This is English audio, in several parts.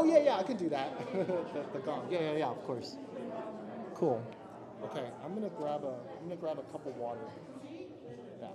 Oh yeah, I can do that. the gong. Yeah, of course. Cool. Okay, I'm gonna grab a cup of water. Yeah.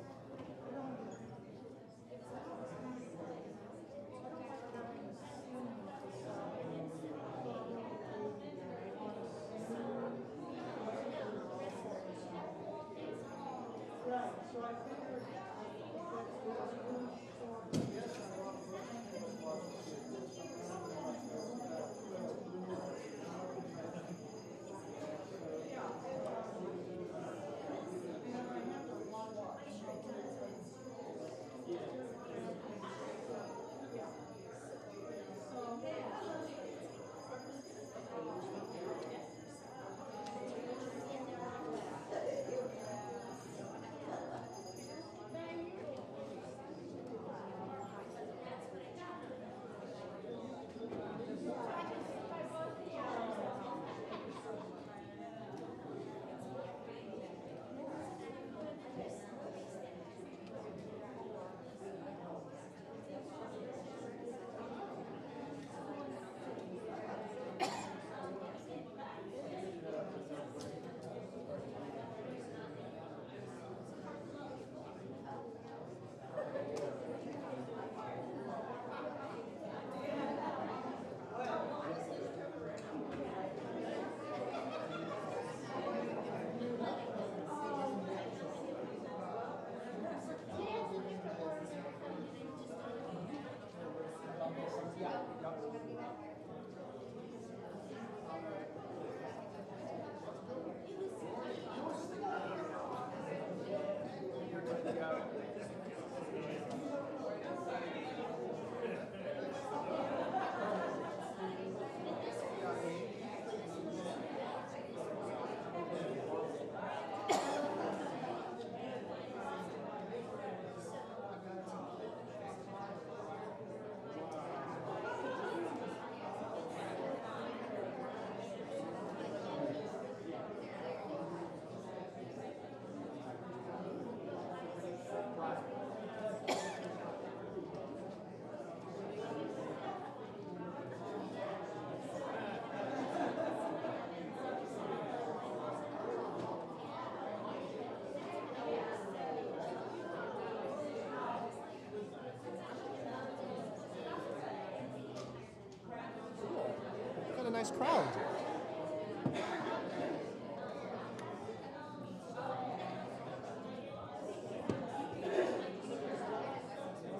Got a nice crowd.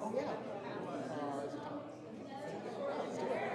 Oh yeah. Let's do it.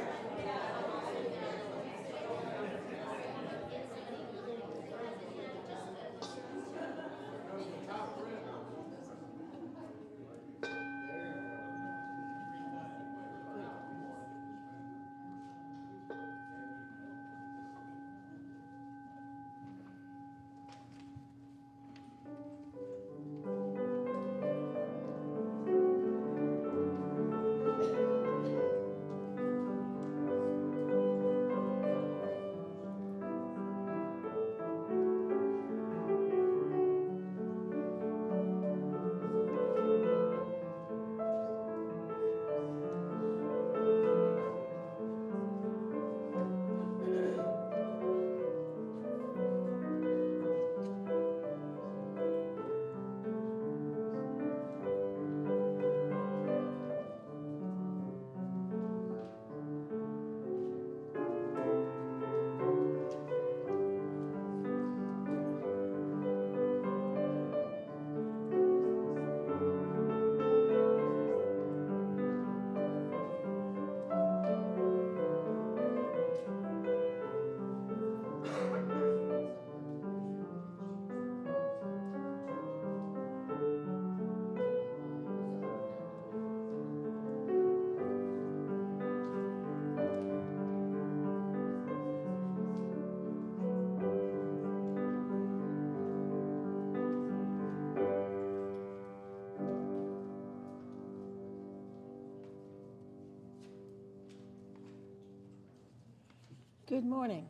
Good morning.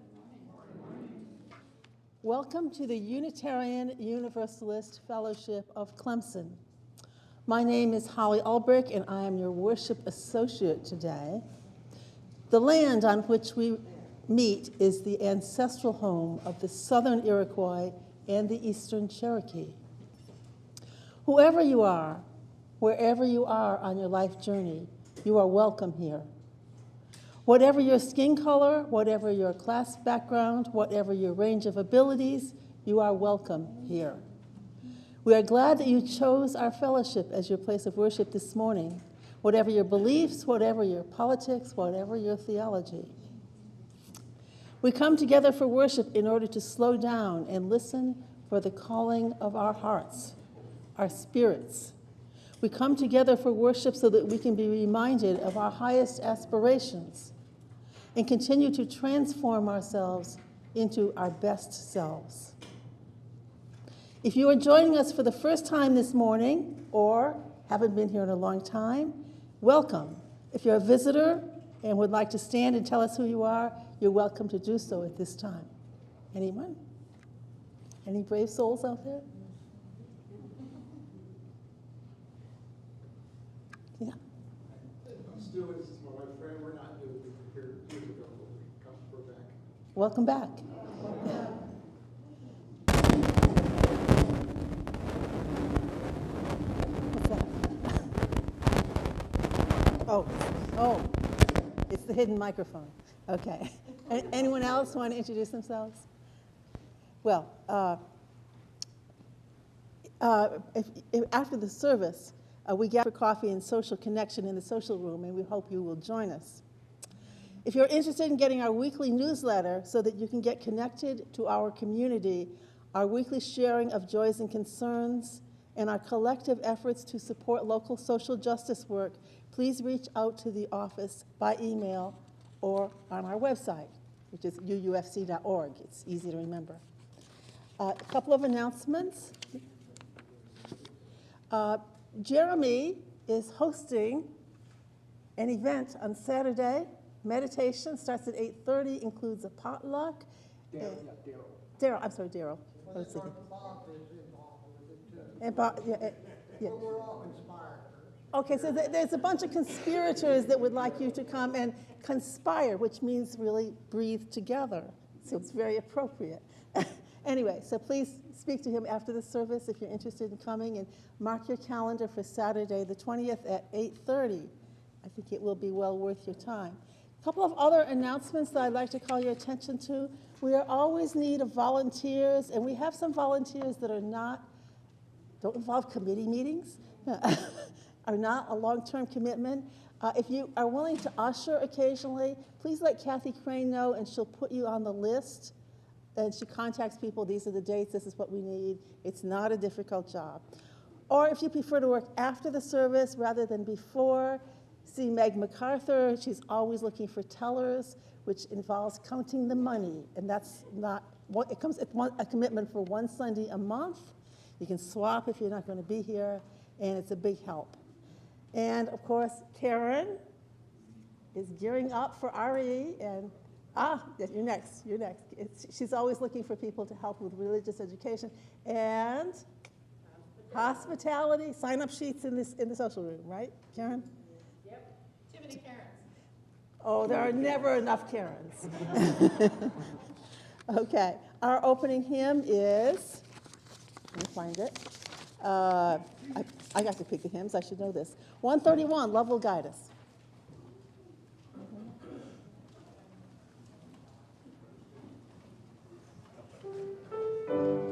Welcome to the Unitarian Universalist Fellowship of Clemson. My name is Holley Ulbrich, and I am your worship associate today. The land on which we meet is the ancestral home of the Southern Iroquois and the Eastern Cherokee. Whoever you are, wherever you are on your life journey, you are welcome here. Whatever your skin color, whatever your class background, whatever your range of abilities, you are welcome here. We are glad that you chose our fellowship as your place of worship this morning, whatever your beliefs, whatever your politics, whatever your theology. We come together for worship in order to slow down and listen for the calling of our hearts, our spirits. We come together for worship so that we can be reminded of our highest aspirations and continue to transform ourselves into our best selves. If you are joining us for the first time this morning or haven't been here in a long time, welcome. If you're a visitor and would like to stand and tell us who you are, you're welcome to do so at this time. Anyone? Any brave souls out there? Yeah. Stu is my friend. We're not new. We were here years ago. We're back. Welcome back. What's that? Oh, it's the hidden microphone. Okay. Anyone else want to introduce themselves? Well, if after the service, we gather for coffee and social connection in the social room, and we hope you will join us. If you're interested in getting our weekly newsletter so that you can get connected to our community, our weekly sharing of joys and concerns, and our collective efforts to support local social justice work, please reach out to the office by email or on our website, which is uufc.org. It's easy to remember. A couple of announcements. Jeremy is hosting an event on Saturday. Meditation starts at 8:30, includes a potluck. Daryl. I'm sorry, Daryl. I was thinking. And yeah. We're all inspired. Okay, so there's a bunch of conspirators that would like you to come and conspire, which means really breathe together. So it's very appropriate. Anyway, so please speak to him after the service if you're interested in coming, and mark your calendar for Saturday the 20th at 8:30. I think it will be well worth your time. A couple of other announcements that I'd like to call your attention to. We are always in need of volunteers, and we have some volunteers that don't involve committee meetings, are not a long-term commitment. If you are willing to usher occasionally, please let Kathy Crane know, and she'll put you on the list. And she contacts people, these are the dates, this is what we need. It's not a difficult job. Or if you prefer to work after the service rather than before, see Meg MacArthur. She's always looking for tellers, which involves counting the money. And that's not, it comes at a commitment for one Sunday a month. You can swap if you're not going to be here, and it's a big help. And of course, Karen is gearing up for RE, and you're next. She's always looking for people to help with religious education and hospitality. Sign-up sheets in the social room, right, Karen? Yep. Too many Karens. Oh, there are never enough Karens. Okay, our opening hymn is, let me find it. I got to pick the hymns. I should know this. 131, Love Will Guide Us. Thank you.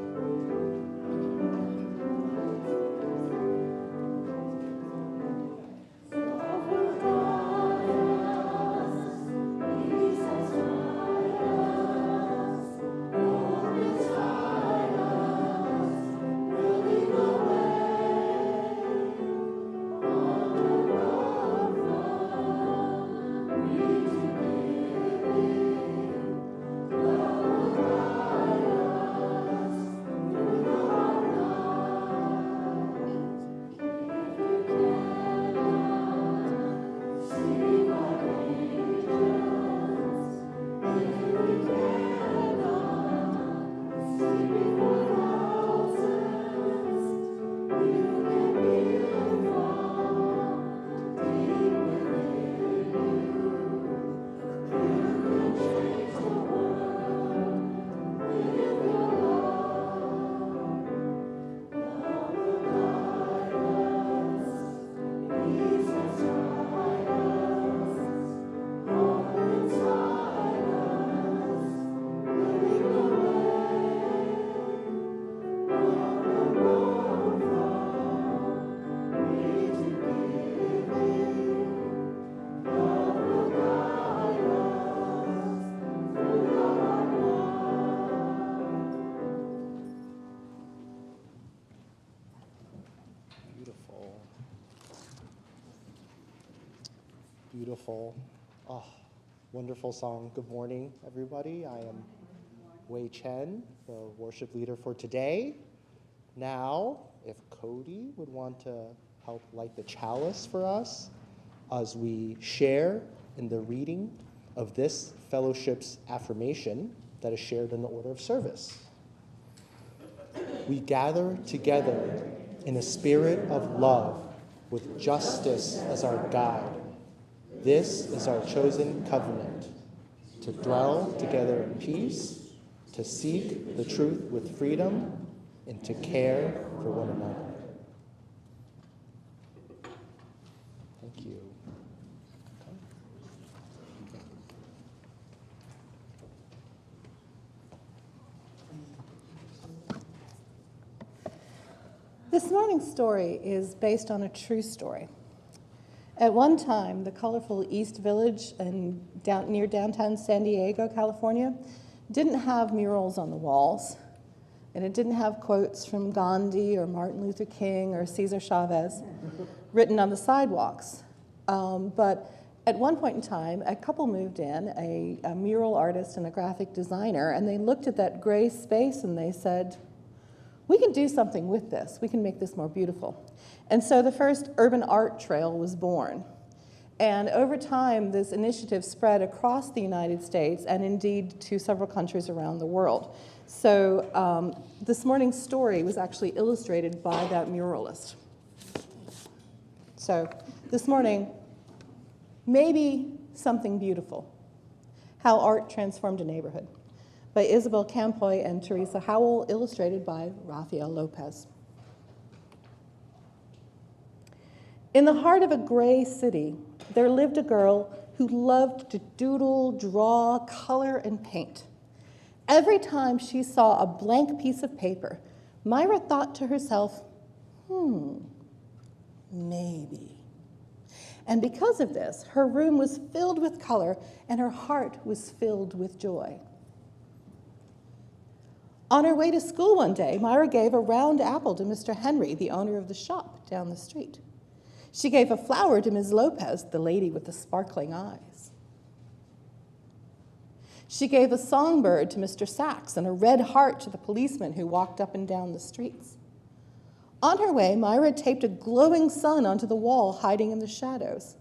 Beautiful. Oh, wonderful song. Good morning, everybody. I am Chen, the worship leader for today. Now, if Cody would want to help light the chalice for us as we share in the reading of this fellowship's affirmation that is shared in the order of service. We gather together in a spirit of love with justice as our guide. This is our chosen covenant, to dwell together in peace, to seek the truth with freedom, and to care for one another. Thank you. This morning's story is based on a true story. At one time, the colorful East Village near downtown San Diego, California, didn't have murals on the walls, and it didn't have quotes from Gandhi or Martin Luther King or Cesar Chavez written on the sidewalks. But at one point in time, a couple moved in, a mural artist and a graphic designer, and they looked at that gray space and they said, we can do something with this. We can make this more beautiful. And so the first urban art trail was born. And over time, this initiative spread across the United States and indeed to several countries around the world. So this morning's story was actually illustrated by that muralist. So this morning, maybe something beautiful, how art transformed a neighborhood, by Isabel Campoy and Teresa Howell, illustrated by Rafael Lopez. In the heart of a gray city, there lived a girl who loved to doodle, draw, color, and paint. Every time she saw a blank piece of paper, Myra thought to herself, maybe. And because of this, her room was filled with color and her heart was filled with joy. On her way to school one day, Myra gave a round apple to Mr. Henry, the owner of the shop down the street. She gave a flower to Ms. Lopez, the lady with the sparkling eyes. She gave a songbird to Mr. Sachs and a red heart to the policeman who walked up and down the streets. On her way, Myra taped a glowing sun onto the wall, hiding in the shadows.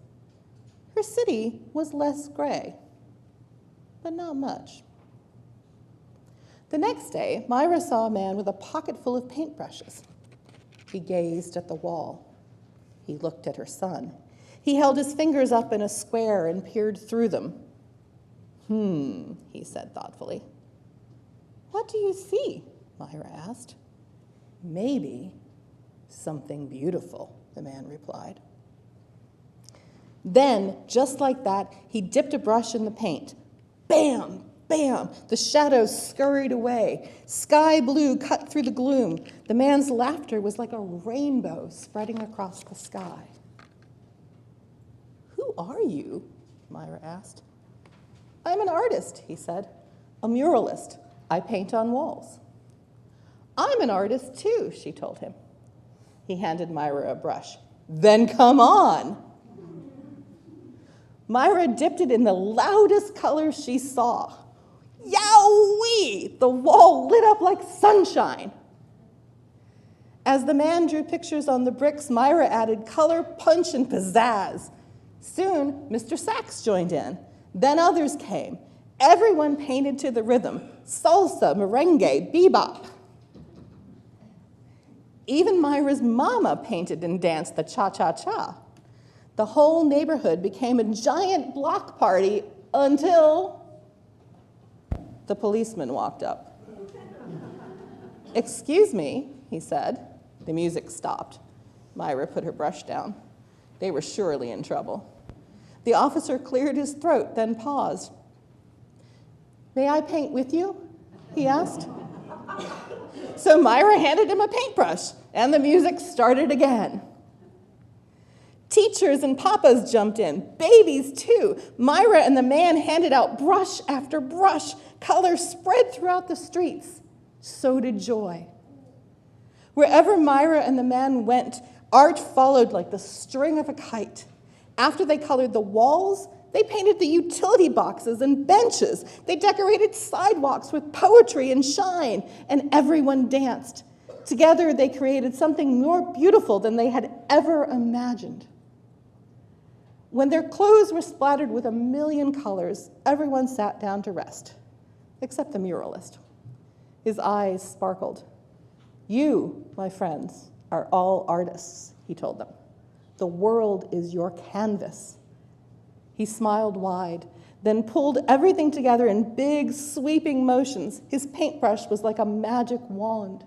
Her city was less gray, but not much. The next day, Myra saw a man with a pocket full of paintbrushes. He gazed at the wall. He looked at her son. He held his fingers up in a square and peered through them. He said thoughtfully. What do you see? Myra asked. Maybe something beautiful, the man replied. Then, just like that, he dipped a brush in the paint. Bam! Bam! The shadows scurried away. Sky blue cut through the gloom. The man's laughter was like a rainbow spreading across the sky. Who are you? Myra asked. I'm an artist, he said. A muralist. I paint on walls. I'm an artist too, she told him. He handed Myra a brush. Then come on. Myra dipped it in the loudest colors she saw. Yowee! The wall lit up like sunshine. As the man drew pictures on the bricks, Myra added color, punch, and pizzazz. Soon, Mr. Sachs joined in. Then others came. Everyone painted to the rhythm. Salsa, merengue, bebop. Even Myra's mama painted and danced the cha-cha-cha. The whole neighborhood became a giant block party until the policeman walked up. Excuse me, he said. The music stopped. Myra put her brush down. They were surely in trouble. The officer cleared his throat, then paused. May I paint with you? He asked. So Myra handed him a paintbrush, and the music started again. Teachers and papas jumped in, babies too. Myra and the man handed out brush after brush. Color spread throughout the streets. So did joy. Wherever Myra and the man went, art followed like the string of a kite. After they colored the walls, they painted the utility boxes and benches. They decorated sidewalks with poetry and shine, and everyone danced. Together, they created something more beautiful than they had ever imagined. When their clothes were splattered with a million colors, everyone sat down to rest, except the muralist. His eyes sparkled. "You, my friends, are all artists," he told them. "The world is your canvas." He smiled wide, then pulled everything together in big, sweeping motions. His paintbrush was like a magic wand.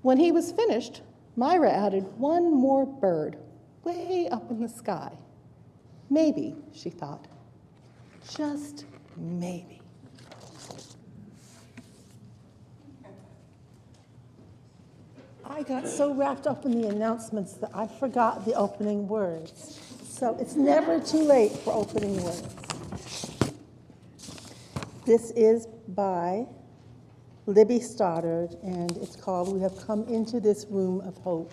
When he was finished, Myra added one more bird, way up in the sky. Maybe, she thought, just maybe. I got so wrapped up in the announcements that I forgot the opening words. So it's never too late for opening words. This is by Libby Stoddard, and it's called "We Have Come Into This Room of Hope."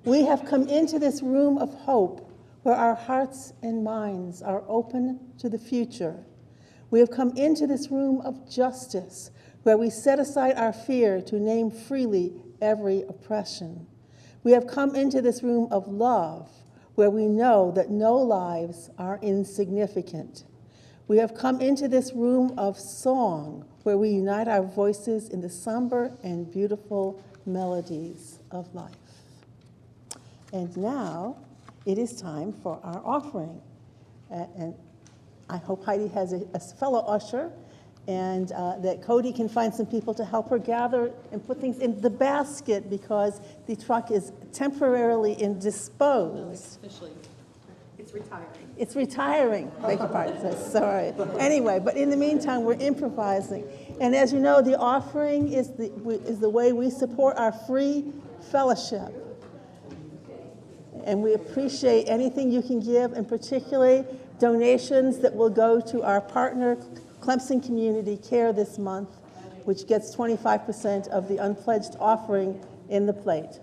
We have come into this room of hope where our hearts and minds are open to the future. We have come into this room of justice where we set aside our fear to name freely every oppression. We have come into this room of love where we know that no lives are insignificant. We have come into this room of song where we unite our voices in the somber and beautiful melodies of life. And now it is time for our offering. And I hope Heidi has a fellow usher, and that Cody can find some people to help her gather and put things in the basket because the truck is temporarily indisposed. Officially, it's retiring. It's retiring, beg your pardon, sorry. Anyway, but in the meantime, we're improvising. And as you know, the offering is the way we support our free fellowship. And we appreciate anything you can give, and particularly donations that will go to our partner, Clemson Community Care this month, which gets 25% of the unpledged offering in the plate.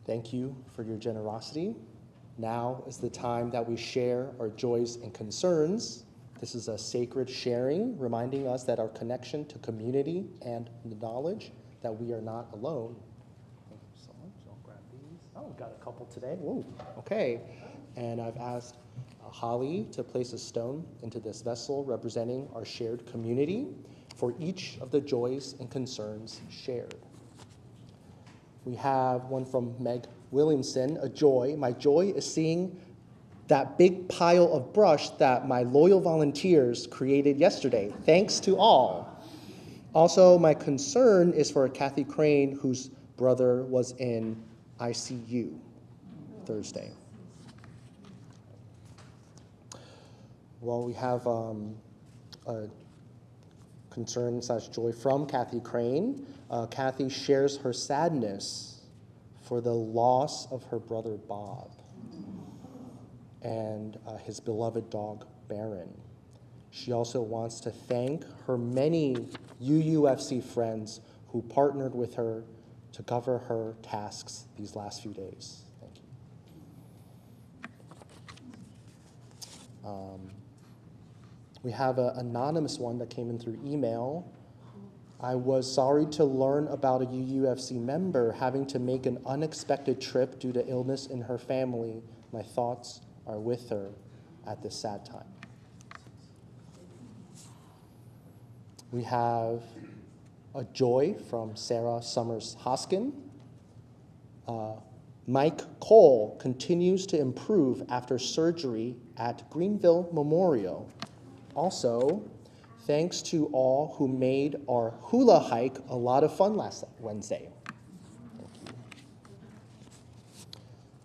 Thank you for your generosity. Now is the time that we share our joys and concerns. This is a sacred sharing, reminding us that our connection to community and the knowledge that we are not alone. Thank you so much. I'll grab these. Oh, got a couple today. Whoa, okay. And I've asked Holley to place a stone into this vessel representing our shared community for each of the joys and concerns shared. We have one from Meg Williamson, a joy. My joy is seeing that big pile of brush that my loyal volunteers created yesterday. Thanks to all. Also, my concern is for Kathy Crane, whose brother was in ICU Thursday. Well, we have a concern / joy from Kathy Crane. Kathy shares her sadness for the loss of her brother Bob and his beloved dog Baron. She also wants to thank her many UUFC friends who partnered with her to cover her tasks these last few days. Thank you. We have an anonymous one that came in through email. I was sorry to learn about a UUFC member having to make an unexpected trip due to illness in her family. My thoughts are with her at this sad time. We have a joy from Sarah Summers Hoskin. Mike Cole continues to improve after surgery at Greenville Memorial. Also, thanks to all who made our hula hike a lot of fun last Wednesday. Thank you.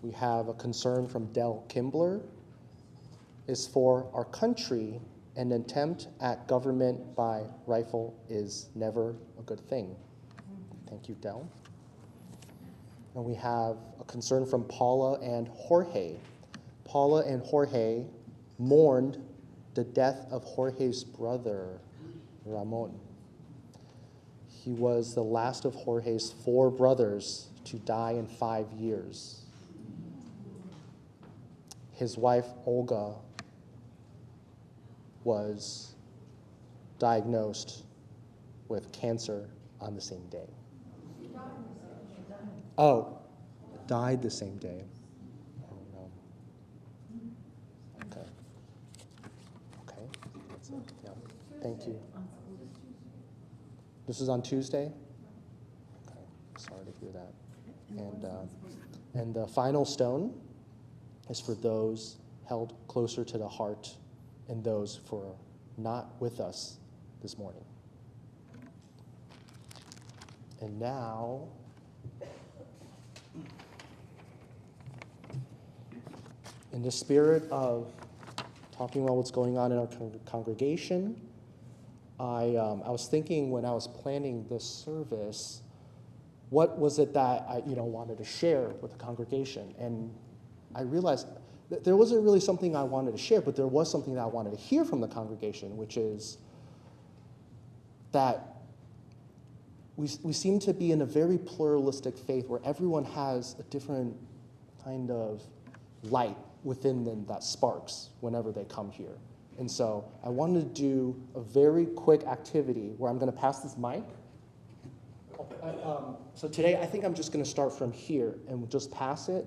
We have a concern from Del Kimbler. Is for our country, an attempt at government by rifle is never a good thing. Thank you, Del. And we have a concern from Paula and Jorge. Paula and Jorge mourned the death of Jorge's brother, Ramon. He was the last of Jorge's 4 brothers to die in 5 years. His wife, Olga, was diagnosed with cancer on the same day. Oh, died the same day. Oh, no. Okay. Okay, that's it, yeah. Thank you. This is on Tuesday? Okay, sorry to hear that. And the final stone is for those held closer to the heart and those who are not with us this morning. And now, in the spirit of talking about what's going on in our congregation, I was thinking when I was planning this service, what was it that I wanted to share with the congregation? And I realized that there wasn't really something I wanted to share, but there was something that I wanted to hear from the congregation, which is that we seem to be in a very pluralistic faith where everyone has a different kind of light within them that sparks whenever they come here. And so I wanted to do a very quick activity where I'm going to pass this mic. So today I think I'm just going to start from here and just pass it.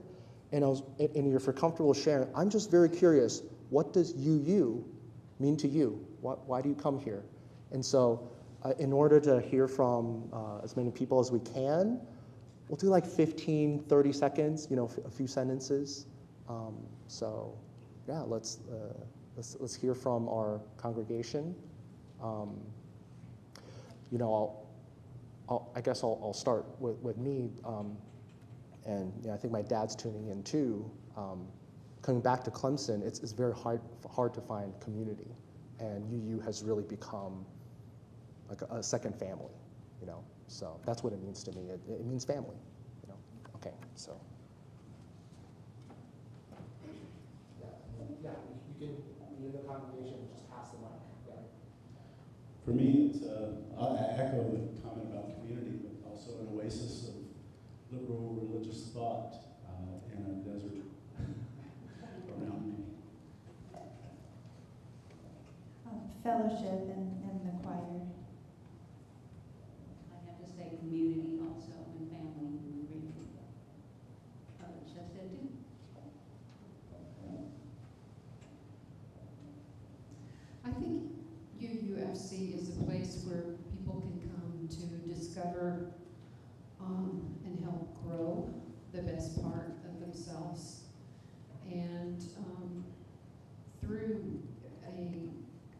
And if you're comfortable sharing, I'm just very curious, what does UU mean to you? Why do you come here? And so in order to hear from as many people as we can, we'll do like 15, 30 seconds, a few sentences. So yeah, let's hear from our congregation. I guess I'll start with me. And I think my dad's tuning in too. Coming back to Clemson, it's very hard to find community, and UU has really become like a second family, So that's what it means to me. It means family, Okay, so. Yeah, you can be in the congregation and just pass the mic. Yeah. For me, I echo the comment about community, but also an oasis of liberal religious thought in a desert around me. Fellowship and the choir. I have to say community also and family and really. Others have said too. I think UUFC is a place where people can come to discover and help grow the best part of themselves. And through a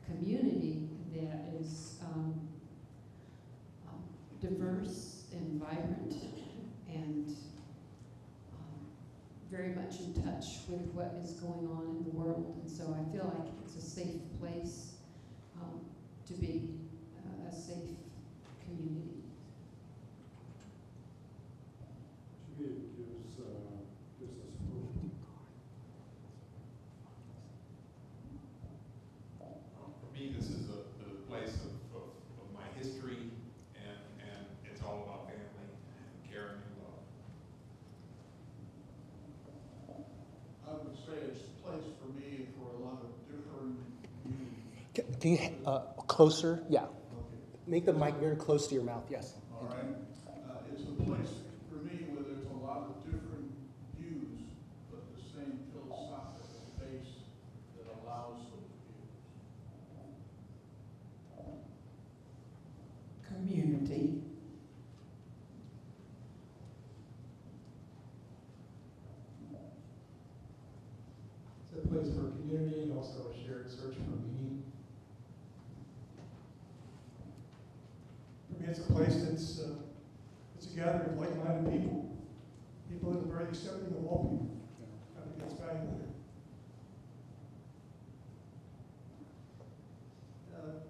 community that is diverse and vibrant and very much in touch with what is going on in the world. And so I feel like it's a safe place to be, a safe community. To me, it gives us hope. For me, this is the place of my history, and it's all about family and caring and love. I would say it's a place for me for a lot of different views. Can you, closer? Yeah. Okay. Make the mic very close to your mouth, yes. All right. It's a place for me where there's a lot of different views, but the same philosophical base that allows those views. Community. It's a place for community and also a shared search for meaning. For me, it's a place that's it's a gathering of like-minded people, people that are very accepting of all people. I think that's valuable here.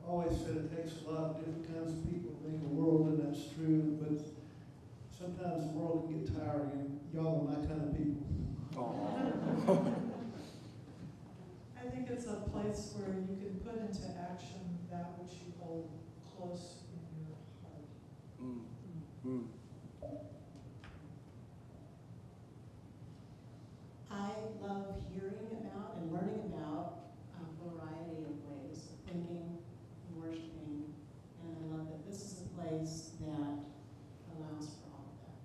Always said it takes a lot of different kinds of people to make a world, and that's true, but sometimes the world can get tiring, and y'all are my kind of people. I think it's a place where you can put into action that which you hold close in your heart. I love hearing about and learning about a variety of ways of thinking and worshiping, and I love that this is a place that allows for all of that.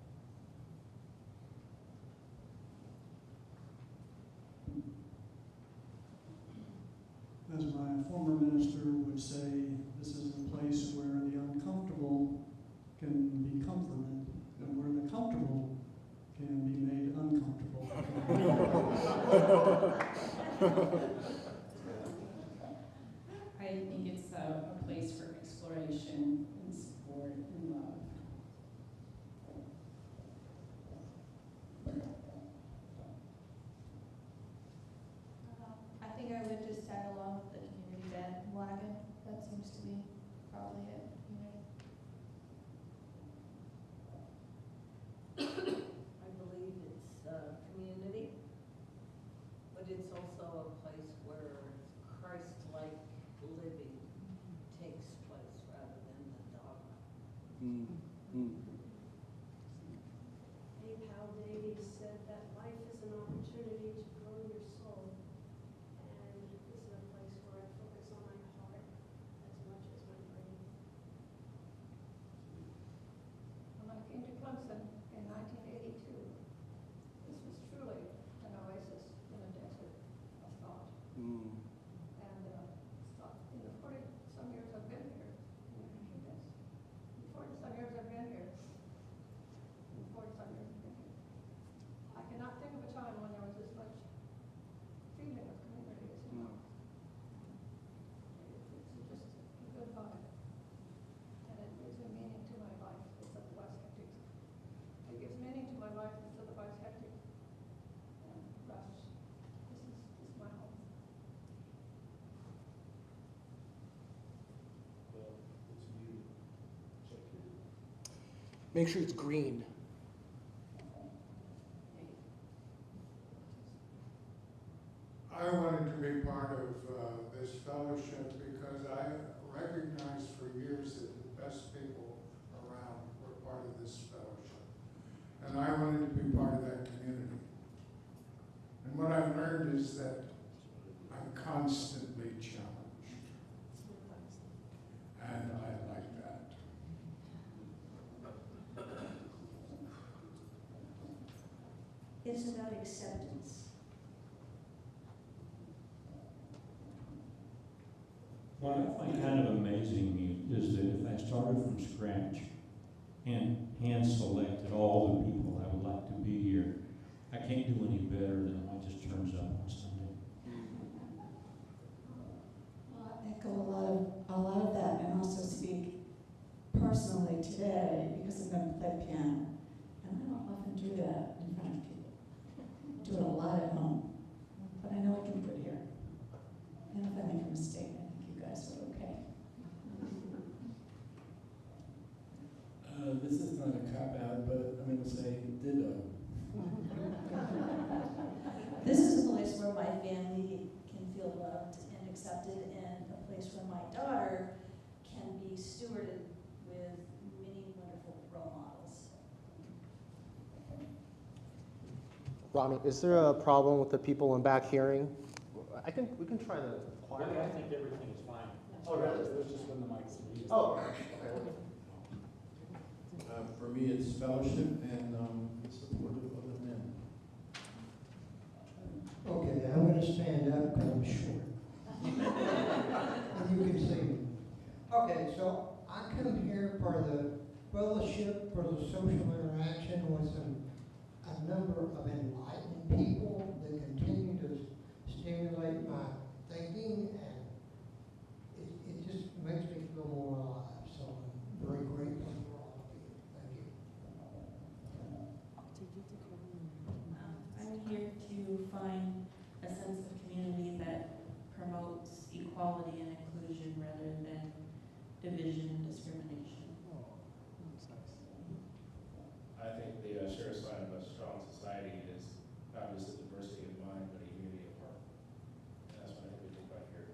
As my former minister would say, this is a place where the uncomfortable can be comforted, and where the comfortable can be made uncomfortable. I think it's a place for exploration and support and love. I think I would just tag along with the community bandwagon. That seems to be probably it. I believe it's community, but it's also a place where Christ-like living takes place rather than the dogma. Dave Hal Davies said that life is an opportunity to grow your soul, and this is a place where I focus on my heart as much as my brain. When I came to Clemson in 1982, this was truly an oasis in a desert of thought. And in the 40-some years I've been here, in the 40-some years I've been here, I cannot think of a time when there was this much feeling of community as now. It's just a good vibe. And it gives a meaning to my life. It's otherwise hectic. It gives meaning to my life. It's otherwise hectic and rushed. This is my home. Make sure it's green. I wanted to be part of this fellowship because I recognized for years that the best people around were part of this fellowship. And I wanted to be part of that community. And what I've learned is that I'm constantly challenged. And I like that. It's about acceptance. What I find kind of amazing is that if I started from scratch and hand-selected all the people I would like to be here, I can't do any better than what just turns up on Sunday. Well, I echo a lot of that, and also speak personally today because I'm going to play piano, and I don't often do that in front of people. doing a lot at home, but I know I can do it here. And if I make a mistake, I think you guys are okay. This is not a cop-out, but I'm going to say ditto. This is a place where my family can feel loved and accepted, and a place where my daughter can be stewarded with many wonderful role models. Ramy, is there a problem with the people in back hearing? I think we can try the choir. Yeah, I think everything is fine. Oh, really? It was just when the mic was muted. Oh, For me, it's fellowship and support of other men. Okay, I'm going to stand up because I'm short. And you can see me. Okay, so I come here for the fellowship, for the social interaction with a number of enlightened people that continue to stimulate my thinking, and it just makes me feel more alive. So I'm very grateful for all of you. Thank you. I'm here to find a sense of community that promotes equality and inclusion rather than division and discrimination. I think the sure sign of a strong society is not just a diversity of mind, but a unity of heart. And that's what I think we did right here.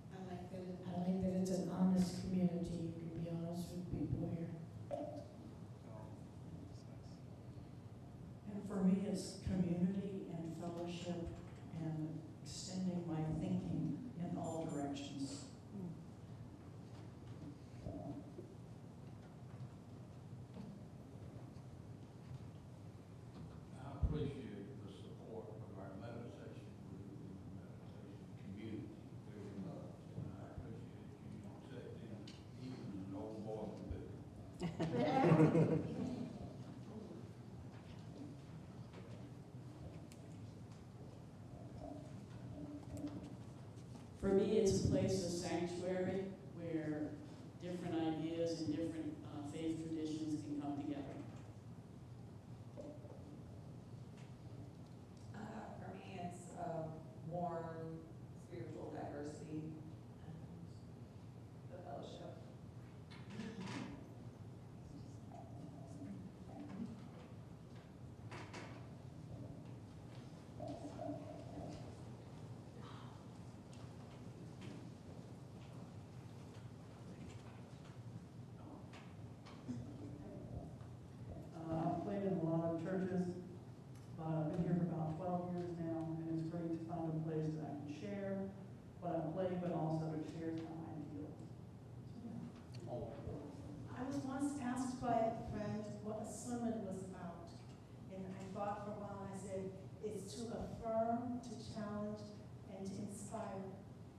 I like that it's an honest community. You can be honest with people here. And for me, it's community and fellowship and extending my thinking in all directions. I appreciate the support of our meditation group and meditation community very much. And I appreciate you accepting even an old boy from Pickle. For me, it's a place of sanctuary where different ideas and different faith traditions can come together. For me, it's warm spiritual diversity and the fellowship. I've played in a lot of churches, but I've been here for about 12 years now, and it's great to find a place that I can share what I play, but also to share my ideals. I was once asked by a friend what a sermon was about, and I thought for a while, and I said, it's to affirm, to challenge, and to inspire.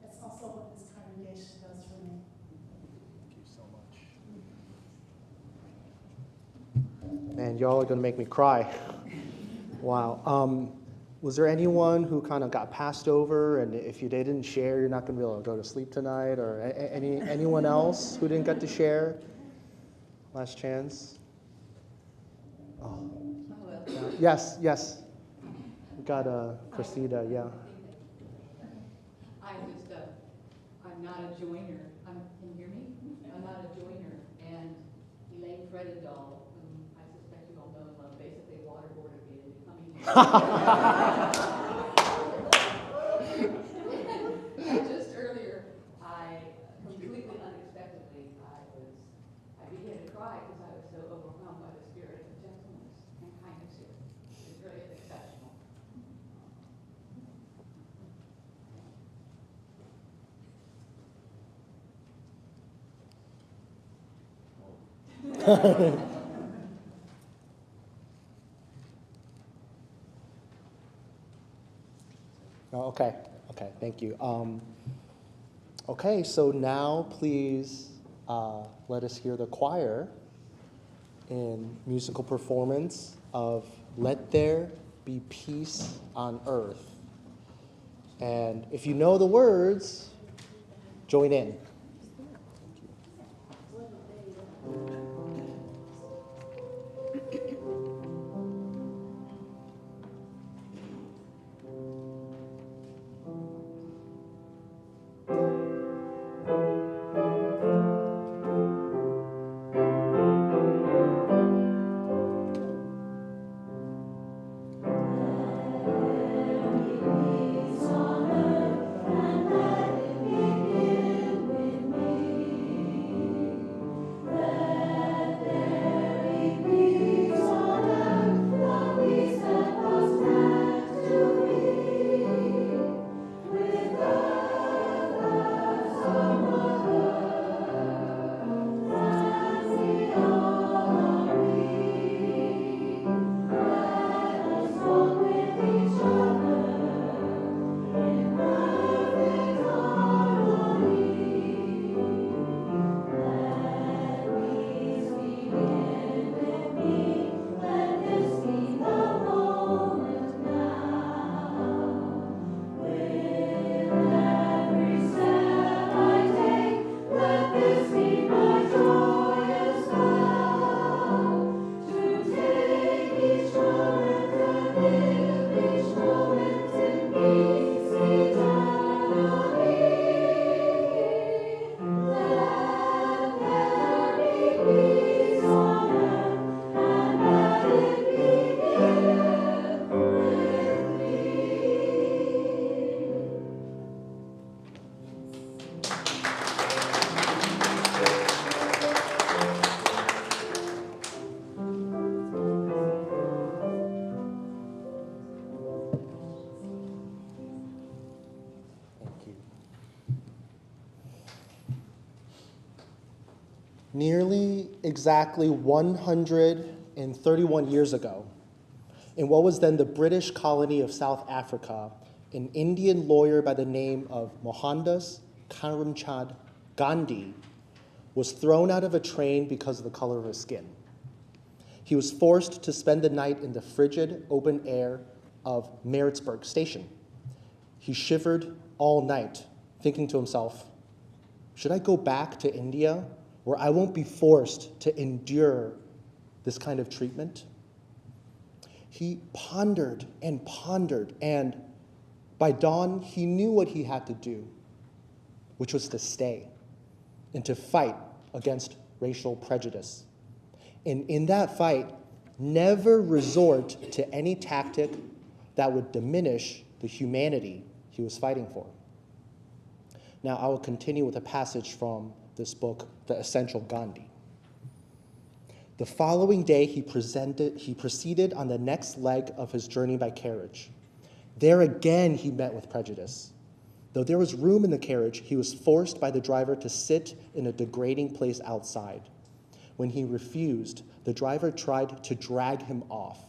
That's also what this congregation does for me. Thank you so much. Man, y'all are going to make me cry. Wow. Was there anyone who kind of got passed over, and if you didn't share, you're not going to be able to go to sleep tonight, or anyone else who didn't get to share? Last chance. Oh. Yes, yes. We got Cressida, yeah. I'm not a joiner. Can you hear me? I'm not a joiner. And Elaine Fredendall, whom I suspect you all know and love, basically waterboarded me into coming. Just earlier, completely unexpectedly, I began to cry because I was so overwhelmed by the spirit of gentleness and kindness here. It's really exceptional. Oh, okay, thank you. Okay, so now please let us hear the choir in musical performance of Let There Be Peace on Earth. And if you know the words, join in. exactly 131 years ago, in what was then the British colony of South Africa, an Indian lawyer by the name of Mohandas Karamchand Gandhi was thrown out of a train because of the color of his skin. He was forced to spend the night in the frigid open air of Maritzburg Station. He shivered all night, thinking to himself, should I go back to India where I won't be forced to endure this kind of treatment? He pondered, and by dawn, he knew what he had to do, which was to stay and to fight against racial prejudice. And in that fight, never resort to any tactic that would diminish the humanity he was fighting for. Now, I will continue with a passage from this book, The Essential Gandhi. The following day, he proceeded on the next leg of his journey by carriage. There again, he met with prejudice. Though there was room in the carriage, he was forced by the driver to sit in a degrading place outside. When he refused, the driver tried to drag him off,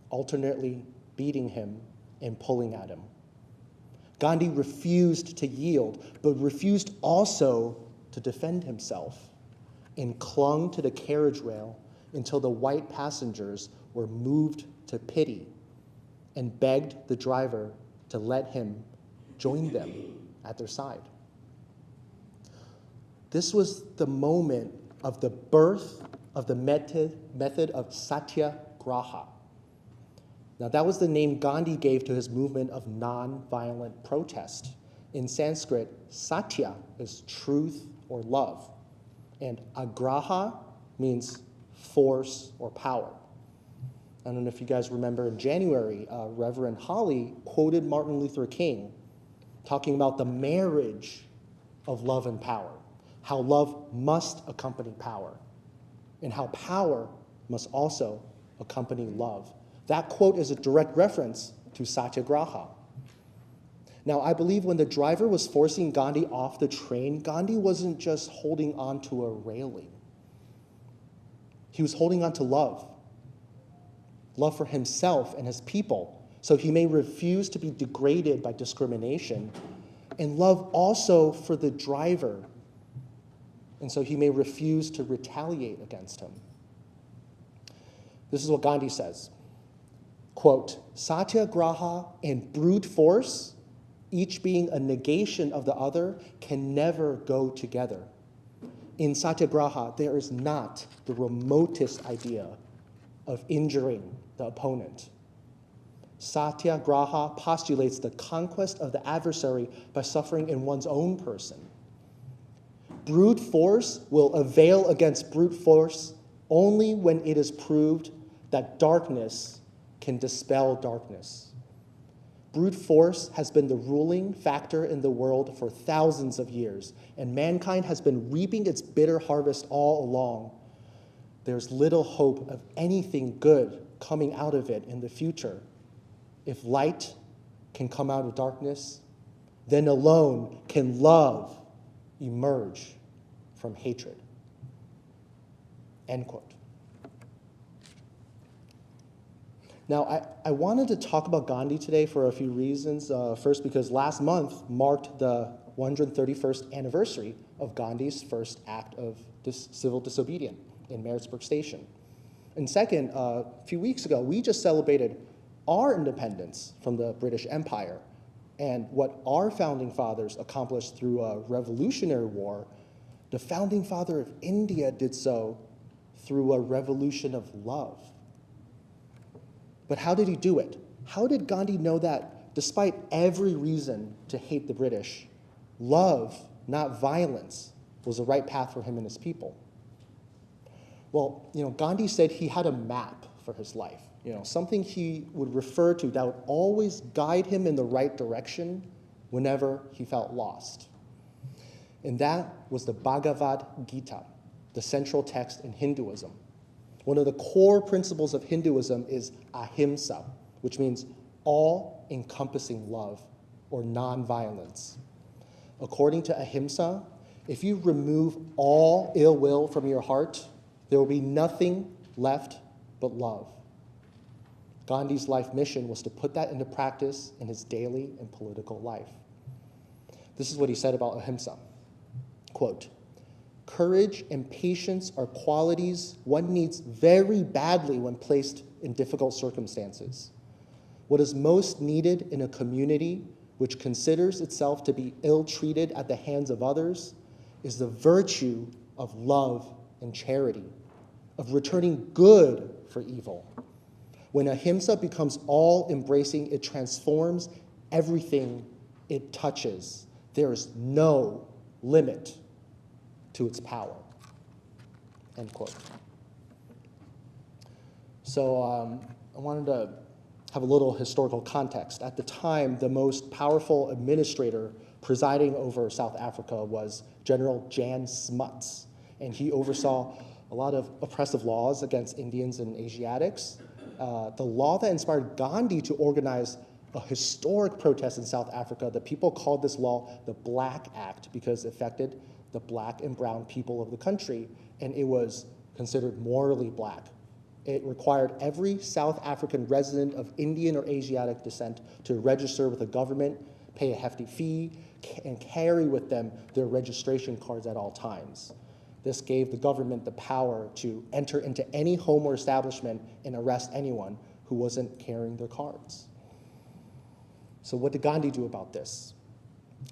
alternately beating him and pulling at him. Gandhi refused to yield, but refused also to defend himself, and clung to the carriage rail until the white passengers were moved to pity and begged the driver to let him join them at their side. This was the moment of the birth of the method of Satyagraha. Now, that was the name Gandhi gave to his movement of non-violent protest. In Sanskrit, Satya is truth or love, and Agraha means force or power. I don't know if you guys remember in January, Reverend Holley quoted Martin Luther King talking about the marriage of love and power, how love must accompany power, and how power must also accompany love. That quote is a direct reference to Satyagraha. Now, I believe when the driver was forcing Gandhi off the train, Gandhi wasn't just holding on to a railing. He was holding on to love for himself and his people, so he may refuse to be degraded by discrimination, and love also for the driver, and so he may refuse to retaliate against him. This is what Gandhi says, quote, Satyagraha and brute force, each being a negation of the other, can never go together. In Satyagraha, there is not the remotest idea of injuring the opponent. Satyagraha postulates the conquest of the adversary by suffering in one's own person. Brute force will avail against brute force only when it is proved that darkness can dispel darkness. Brute force has been the ruling factor in the world for thousands of years, and mankind has been reaping its bitter harvest all along. There's little hope of anything good coming out of it in the future. If light can come out of darkness, then alone can love emerge from hatred. End quote. Now, I wanted to talk about Gandhi today for a few reasons. First, because last month marked the 131st anniversary of Gandhi's first act of civil disobedience in Maritzburg Station. And second, a few weeks ago, we just celebrated our independence from the British Empire. And what our founding fathers accomplished through a revolutionary war, the founding father of India did so through a revolution of love. But how did he do it? How did Gandhi know that despite every reason to hate the British, love, not violence, was the right path for him and his people? Well, Gandhi said he had a map for his life, something he would refer to that would always guide him in the right direction whenever he felt lost. And that was the Bhagavad Gita, the central text in Hinduism. One of the core principles of Hinduism is ahimsa, which means all-encompassing love, or nonviolence. According to ahimsa, if you remove all ill will from your heart, there will be nothing left but love. Gandhi's life mission was to put that into practice in his daily and political life. This is what he said about ahimsa. Quote, "Courage and patience are qualities one needs very badly when placed in difficult circumstances. What is most needed in a community which considers itself to be ill-treated at the hands of others is the virtue of love and charity, of returning good for evil. When ahimsa becomes all-embracing, it transforms everything it touches. There is no limit to its power." End quote. So I wanted to have a little historical context. At the time, the most powerful administrator presiding over South Africa was General Jan Smuts, and he oversaw a lot of oppressive laws against Indians and Asiatics. The law that inspired Gandhi to organize a historic protest in South Africa, the people called this law the Black Act because it affected the black and brown people of the country, and it was considered morally black. It required every South African resident of Indian or Asiatic descent to register with the government, pay a hefty fee, and carry with them their registration cards at all times. This gave the government the power to enter into any home or establishment and arrest anyone who wasn't carrying their cards. So what did Gandhi do about this?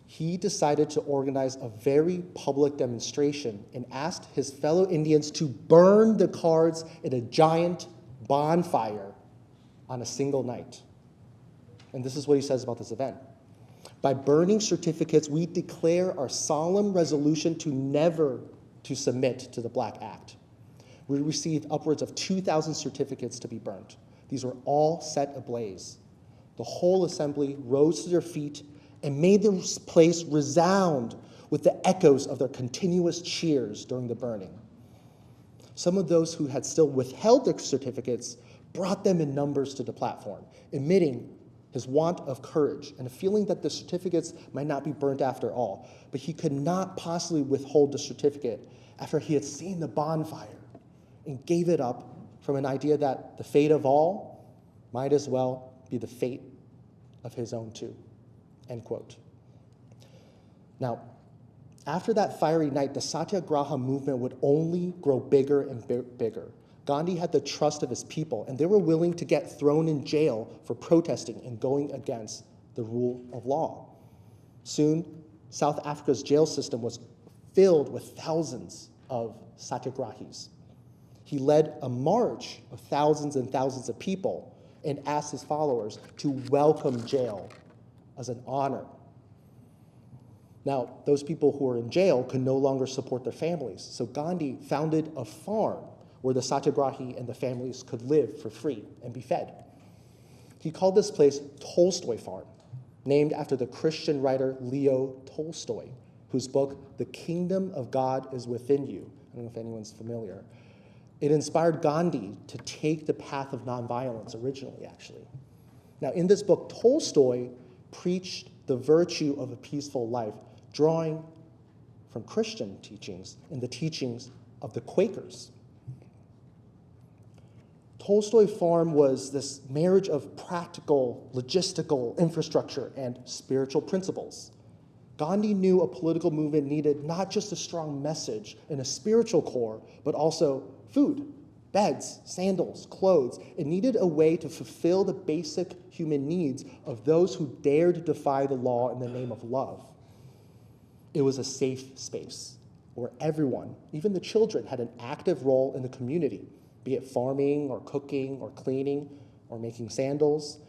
He decided to organize a very public demonstration and asked his fellow Indians to burn the cards in a giant bonfire on a single night. And this is what he says about this event. "By burning certificates, we declare our solemn resolution to never to submit to the Black Act. We received upwards of 2,000 certificates to be burnt. These were all set ablaze. The whole assembly rose to their feet and made the place resound with the echoes of their continuous cheers during the burning. Some of those who had still withheld their certificates brought them in numbers to the platform, admitting his want of courage and a feeling that the certificates might not be burnt after all. But he could not possibly withhold the certificate after he had seen the bonfire and gave it up from an idea that the fate of all might as well be the fate of his own too." End quote. Now, after that fiery night, the Satyagraha movement would only grow bigger and bigger. Gandhi had the trust of his people, and they were willing to get thrown in jail for protesting and going against the rule of law. Soon, South Africa's jail system was filled with thousands of Satyagrahis. He led a march of thousands and thousands of people and asked his followers to welcome jail as an honor. Now, those people who were in jail could no longer support their families, so Gandhi founded a farm where the Satyagrahi and the families could live for free and be fed. He called this place Tolstoy Farm, named after the Christian writer Leo Tolstoy, whose book, The Kingdom of God is Within You, I don't know if anyone's familiar. It inspired Gandhi to take the path of nonviolence originally, actually. Now, in this book, Tolstoy preached the virtue of a peaceful life, drawing from Christian teachings and the teachings of the Quakers. Tolstoy Farm was this marriage of practical, logistical infrastructure and spiritual principles. Gandhi knew a political movement needed not just a strong message and a spiritual core, but also food, beds, sandals, clothes. It needed a way to fulfill the basic human needs of those who dared to defy the law in the name of love. It was a safe space where everyone, even the children, had an active role in the community, be it farming or cooking or cleaning or making sandals.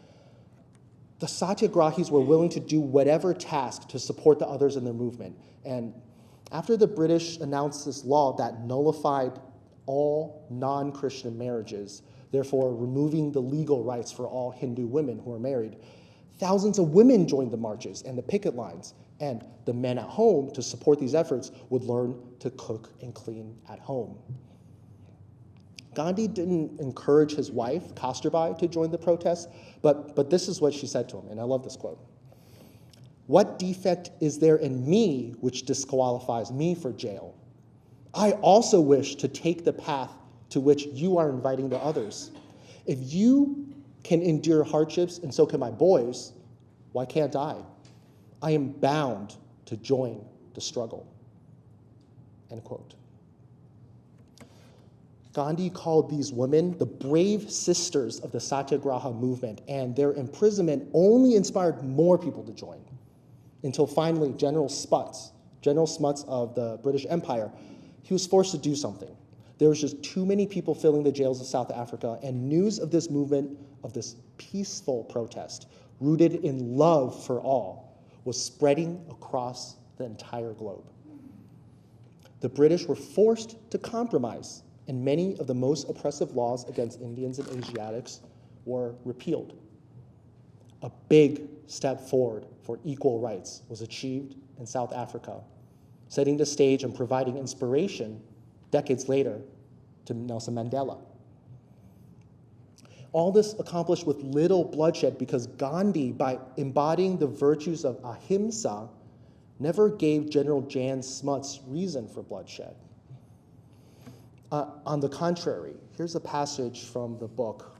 The Satyagrahis were willing to do whatever task to support the others in their movement. And after the British announced this law that nullified all non-Christian marriages, therefore removing the legal rights for all Hindu women who are married, thousands of women joined the marches and the picket lines, and the men at home, to support these efforts, would learn to cook and clean at home. Gandhi didn't encourage his wife, Kasturbai, to join the protests, but this is what she said to him, and I love this quote. "What defect is there in me which disqualifies me for jail? I also wish to take the path to which you are inviting the others. If you can endure hardships, and so can my boys, why can't I? I am bound to join the struggle." End quote. Gandhi called these women the brave sisters of the Satyagraha movement, and their imprisonment only inspired more people to join, until finally General Smuts of the British Empire, he was forced to do something. There was just too many people filling the jails of South Africa, and news of this movement, of this peaceful protest, rooted in love for all, was spreading across the entire globe. The British were forced to compromise, and many of the most oppressive laws against Indians and Asiatics were repealed. A big step forward for equal rights was achieved in South Africa, setting the stage and providing inspiration decades later to Nelson Mandela. All this accomplished with little bloodshed because Gandhi, by embodying the virtues of ahimsa, never gave General Jan Smuts reason for bloodshed. On the contrary, here's a passage from the book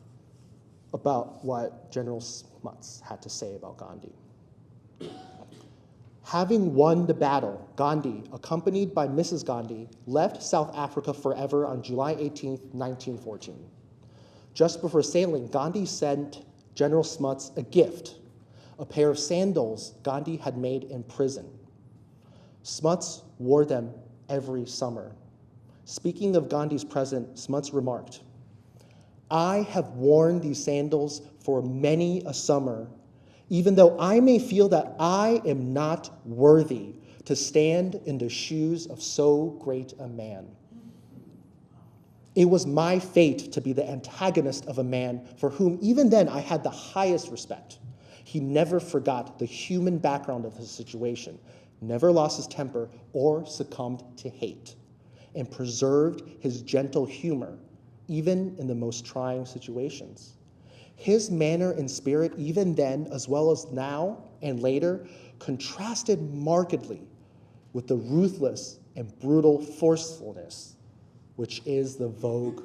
about what General Smuts had to say about Gandhi. Having won the battle, Gandhi, accompanied by Mrs. Gandhi, left South Africa forever on July 18, 1914. Just before sailing, Gandhi sent General Smuts a gift, a pair of sandals Gandhi had made in prison. Smuts wore them every summer. Speaking of Gandhi's present, Smuts remarked, "I have worn these sandals for many a summer, even though I may feel that I am not worthy to stand in the shoes of so great a man. It was my fate to be the antagonist of a man for whom even then I had the highest respect. He never forgot the human background of his situation, never lost his temper or succumbed to hate, and preserved his gentle humor, even in the most trying situations. His manner and spirit, even then, as well as now and later, contrasted markedly with the ruthless and brutal forcefulness which is the vogue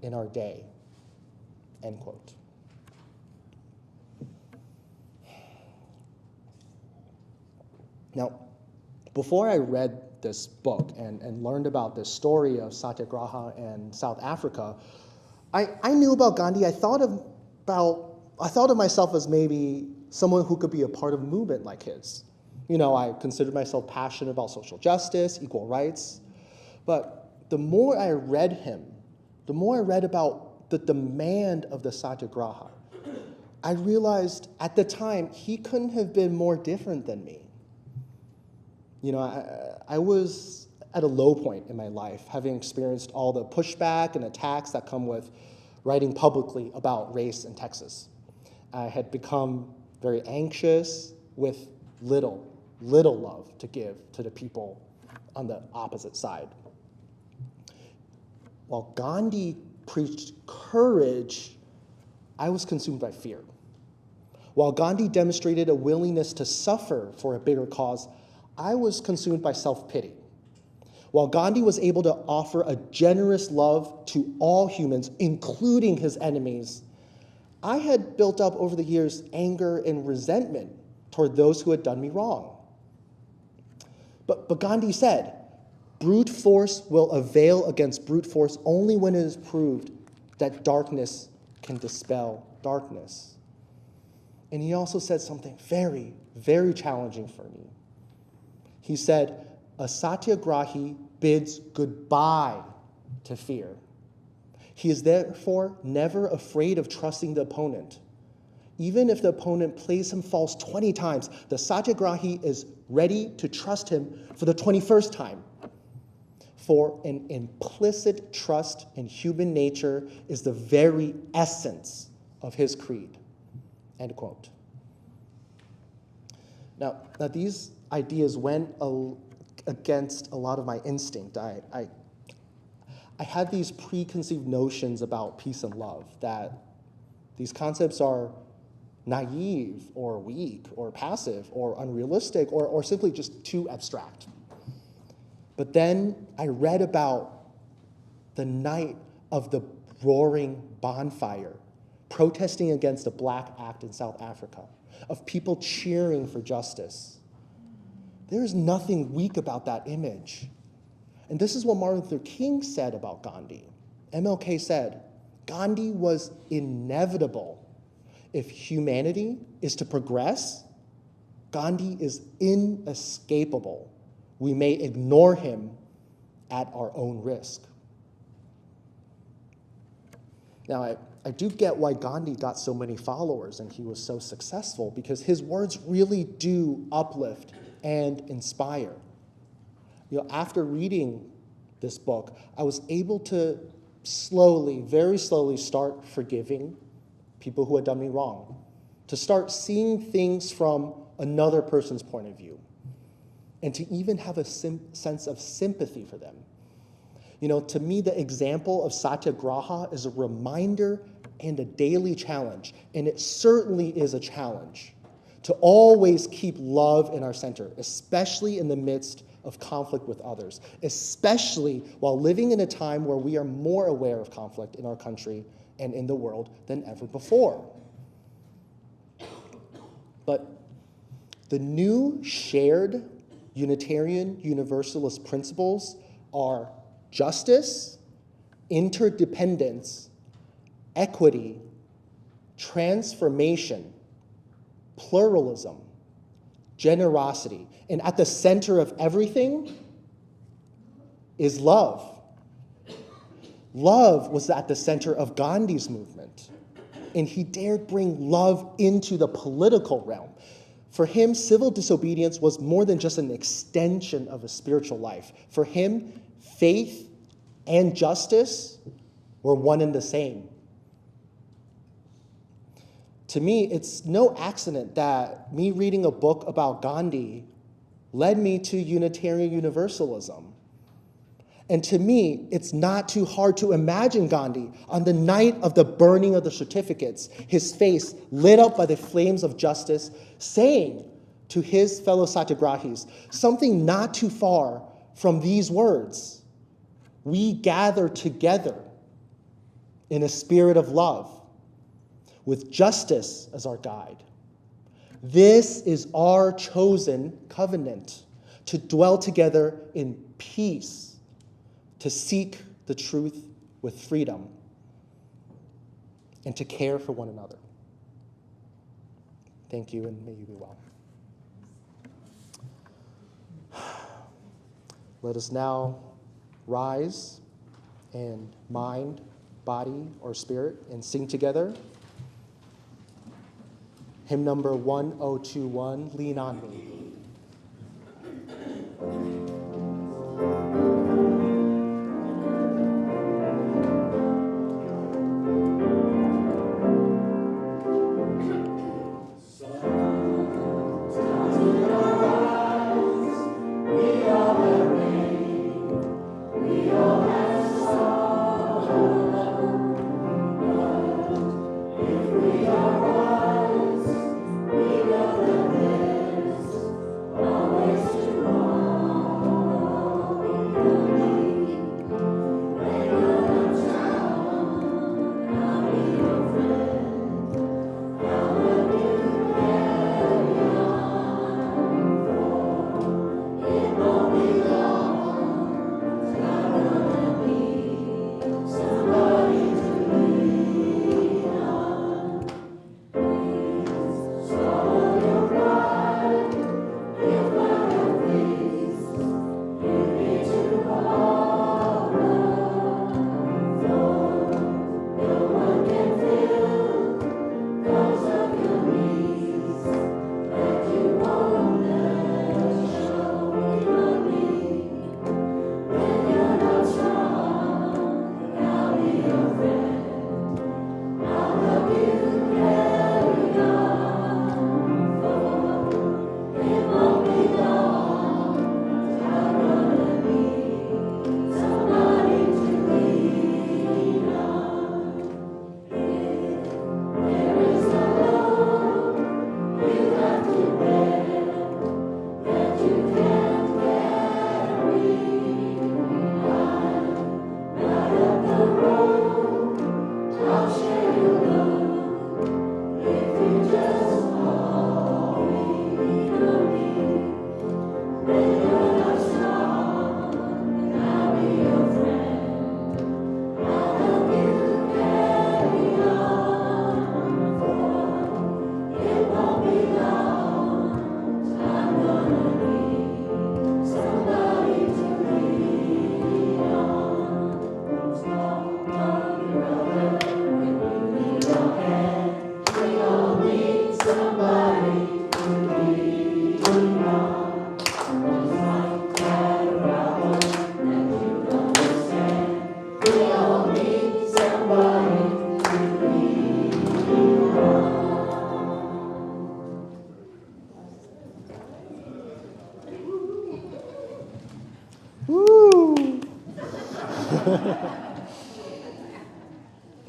in our day." End quote. Now, before I read this book and learned about the story of Satyagraha and South Africa, I knew about Gandhi. I thought of myself as maybe someone who could be a part of a movement like his. You know, I considered myself passionate about social justice, equal rights. But the more I read him, the more I read about the demand of the Satyagraha, I realized at the time he couldn't have been more different than me. You know, I was at a low point in my life, having experienced all the pushback and attacks that come with writing publicly about race in Texas. I had become very anxious with little love to give to the people on the opposite side. While Gandhi preached courage, I was consumed by fear. While Gandhi demonstrated a willingness to suffer for a bigger cause, I was consumed by self-pity. While Gandhi was able to offer a generous love to all humans, including his enemies, I had built up over the years anger and resentment toward those who had done me wrong. But Gandhi said, brute force will avail against brute force only when it is proved that darkness can dispel darkness. And he also said something very, very challenging for me. He said, a satyagrahi bids goodbye to fear. He is therefore never afraid of trusting the opponent. Even if the opponent plays him false 20 times, the satyagrahi is ready to trust him for the 21st time. For an implicit trust in human nature is the very essence of his creed. End quote. Now these ideas went against a lot of my instinct. I had these preconceived notions about peace and love, that these concepts are naive or weak or passive or unrealistic or simply just too abstract. But then I read about the night of the roaring bonfire, protesting against the Black Act in South Africa, of people cheering for justice. There is nothing weak about that image. And this is what Martin Luther King said about Gandhi. MLK said, Gandhi was inevitable. If humanity is to progress, Gandhi is inescapable. We may ignore him at our own risk. Now, I do get why Gandhi got so many followers and he was so successful, because his words really do uplift and inspire. After reading this book, I was able to slowly, very slowly start forgiving people who had done me wrong, to start seeing things from another person's point of view, and to even have a sense of sympathy for them. To me, the example of Satyagraha is a reminder and a daily challenge, and it certainly is a challenge to always keep love in our center, especially in the midst of conflict with others, especially while living in a time where we are more aware of conflict in our country and in the world than ever before. But the new shared Unitarian Universalist principles are justice, interdependence, equity, transformation, pluralism, generosity, and at the center of everything is love. Love was at the center of Gandhi's movement, and he dared bring love into the political realm. For him, civil disobedience was more than just an extension of a spiritual life. For him, faith and justice were one and the same. To me, it's no accident that me reading a book about Gandhi led me to Unitarian Universalism. And to me, it's not too hard to imagine Gandhi on the night of the burning of the certificates, his face lit up by the flames of justice, saying to his fellow Satyagrahis something not too far from these words: we gather together in a spirit of love, with justice as our guide. This is our chosen covenant, to dwell together in peace, to seek the truth with freedom, and to care for one another. Thank you, and may you be well. Let us now rise and mind, body, or spirit and sing together. Hymn number 1021, Lean on Me. We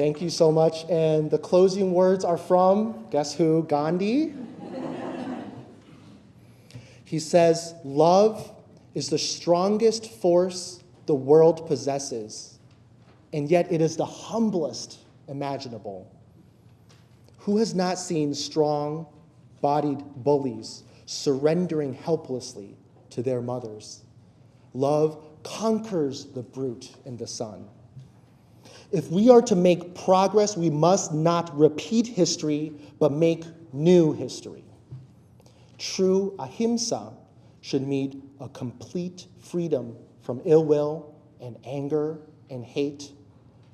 Thank you so much. And the closing words are from, guess who? Gandhi. He says, love is the strongest force the world possesses, and yet it is the humblest imaginable. Who has not seen strong-bodied bullies surrendering helplessly to their mothers? Love conquers the brute in the sun. If we are to make progress, we must not repeat history, but make new history. True ahimsa should mean a complete freedom from ill will and anger and hate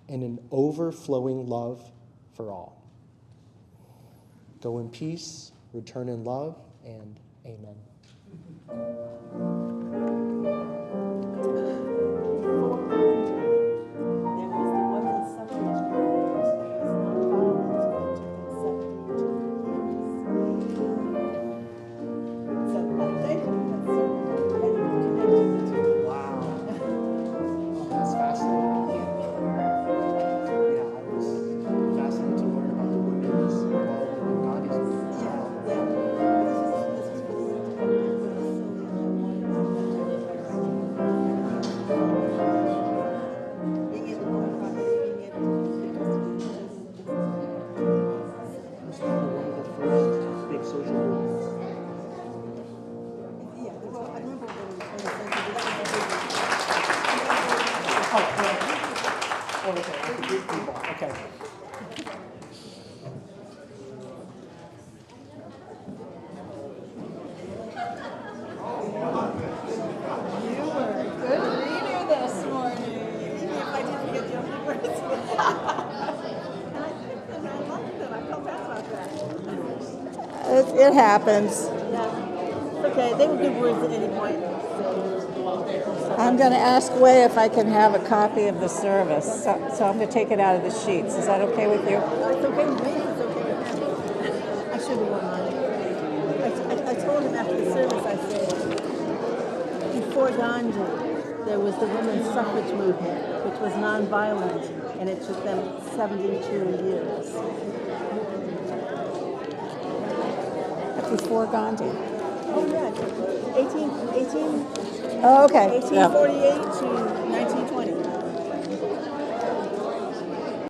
and an overflowing love for all. Go in peace, return in love, and amen. It happens. Okay, they would give words at any point. I'm going to ask Wei if I can have a copy of the service. So I'm going to take it out of the sheets. Is that okay with you? It's okay with me. It's okay with him. I should have worn mine. I told him after the service, I said, before Gandhi, there was the women's suffrage movement, which was nonviolent, and it took them 72 years. Before Gandhi. Oh, yeah. 18 oh, okay. 1848 to